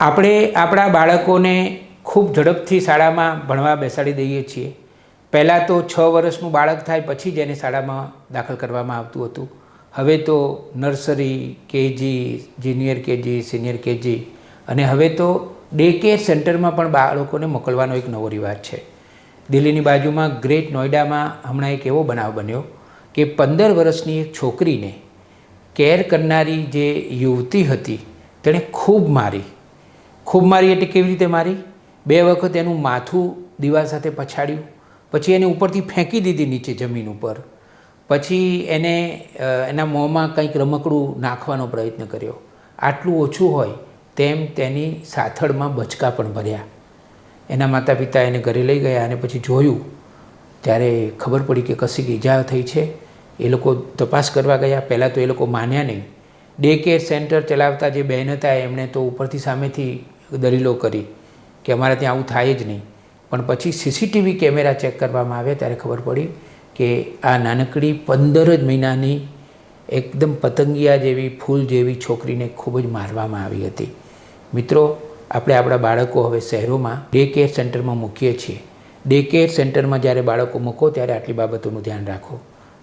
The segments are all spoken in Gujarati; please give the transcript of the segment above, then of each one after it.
આપણે આપણા બાળકોને ખૂબ ઝડપથી શાળામાં ભણવા બેસાડી દઈએ છીએ. પહેલાં તો 6 વર્ષનું બાળક થાય પછી જ એને શાળામાં દાખલ કરવામાં આવતું હતું. હવે તો nursery, KG, junior KG, senior KG અને હવે તો ડે કેર સેન્ટરમાં પણ બાળકોને મોકલવાનો એક નવો રિવાજ છે. દિલ્હીની બાજુમાં ગ્રેટ નોઈડામાં હમણાં એક એવો બનાવ બન્યો કે 15 વર્ષની એક છોકરીને કેર કરનારી જે યુવતી હતી તેણે ખૂબ મારી એટલે કેવી રીતે મારી? 2 વખત એનું માથું દીવાલ સાથે પછાડ્યું, પછી એને ઉપરથી ફેંકી દીધી નીચે જમીન ઉપર, પછી એને એના મોંમાં કંઈક રમકડું નાખવાનો પ્રયત્ન કર્યો. આટલું ઓછું હોય તેમ તેની સાથળમાં બચકા પણ ભર્યા. એના માતા પિતા એને ઘરે લઈ ગયા અને પછી જોયું ત્યારે ખબર પડી કે કશીક ઈજા થઈ છે. એ લોકો તપાસ કરવા ગયા. પહેલાં તો એ લોકો માન્યા નહીં. ડે કેર સેન્ટર ચલાવતા જે બહેન હતા એમણે તો ઉપરથી સામેથી દલીલો કરી કે અમારે ત્યાં આવું થાય જ નહીં. પણ પછી સીસીટીવી કેમેરા ચેક કરવામાં આવ્યા ત્યારે ખબર પડી કે આ નાનકડી 15 જ મહિનાની એકદમ પતંગિયા જેવી ફૂલ જેવી છોકરીને ખૂબ જ મારવામાં આવી હતી. મિત્રો, આપણે આપણા બાળકો હવે શહેરોમાં ડે કેર સેન્ટરમાં મૂકીએ છીએ. ડે કેર સેન્ટરમાં જ્યારે બાળકો મૂકો ત્યારે આટલી બાબતોનું ધ્યાન રાખો.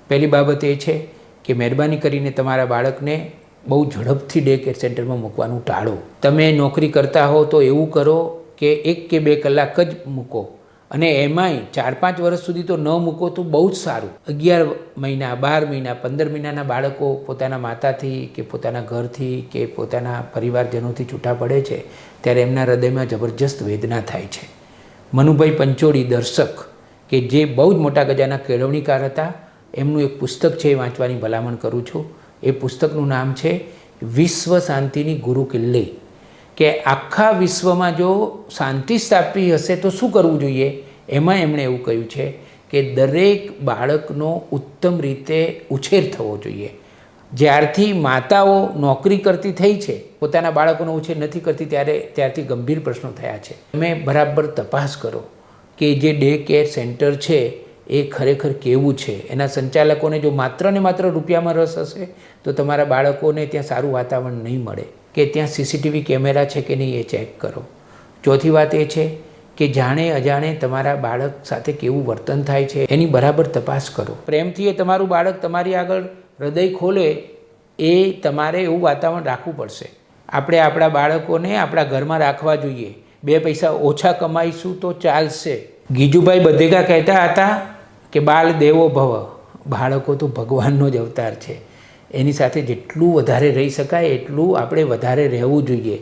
પહેલી બાબત એ છે કે મહેરબાની કરીને તમારા બાળકને બહુ ઝડપથી ડે કેર સેન્ટરમાં મૂકવાનું ટાળો. તમે નોકરી કરતા હો તો એવું કરો કે 1 કે 2 કલાક જ મૂકો, અને એમાંય 4-5 વર્ષ સુધી તો ન મૂકો તો બહુ જ સારું. 11 મહિના, 12 મહિના, 15 મહિનાના બાળકો પોતાના માતાથી કે પોતાના ઘરથી કે પોતાના પરિવારજનોથી છૂટા પડે છે ત્યારે એમના હૃદયમાં જબરજસ્ત વેદના થાય છે. મનુભાઈ પંચોળી, દર્શક કે જે બહુ જ મોટા ગજાના કેળવણીકાર હતા, એમનું એક પુસ્તક છે, એ વાંચવાની ભલામણ કરું છું. એ પુસ્તકનું નામ છે વિશ્વ શાંતિની ગુરુ કિલ્લી. કે આખા વિશ્વમાં જો શાંતિ સ્થાપવી હશે તો શું કરવું જોઈએ, એમાં એમણે એવું કહ્યું છે કે દરેક બાળકનો ઉત્તમ રીતે ઉછેર થવો જોઈએ. જ્યારથી માતાઓ નોકરી કરતી થઈ છે, પોતાના બાળકોનો ઉછેર નથી કરતી, ત્યારથી ગંભીર પ્રશ્નો થયા છે. તમે બરાબર તપાસ કરો કે જે ડે કેર સેન્ટર છે એ ખરેખર કેવું છે. એના સંચાલકોને જો માત્ર ને માત્ર રૂપિયામાં રસ હશે તો તમારા બાળકોને ત્યાં સારું વાતાવરણ નહીં મળે. કે ત્યાં સીસીટીવી કેમેરા છે કે નહીં એ ચેક કરો. ચોથી વાત એ છે કે જાણે અજાણે તમારા બાળક સાથે કેવું વર્તન થાય છે એની બરાબર તપાસ કરો. પ્રેમથી એ તમારું બાળક તમારી આગળ હૃદય ખોલે એ તમારે એવું વાતાવરણ રાખવું પડશે. આપણે આપણા બાળકોને આપણા ઘરમાં રાખવા જોઈએ. 2 પૈસા ઓછા કમાઈશું તો ચાલશે. ગીજુભાઈ બધેકા કહેતા હતા કે બાલ દેવો ભવ. બાળકો તો ભગવાનનો જ અવતાર છે. એની સાથે જેટલું વધારે રહી શકાય એટલું આપણે વધારે રહેવું જોઈએ.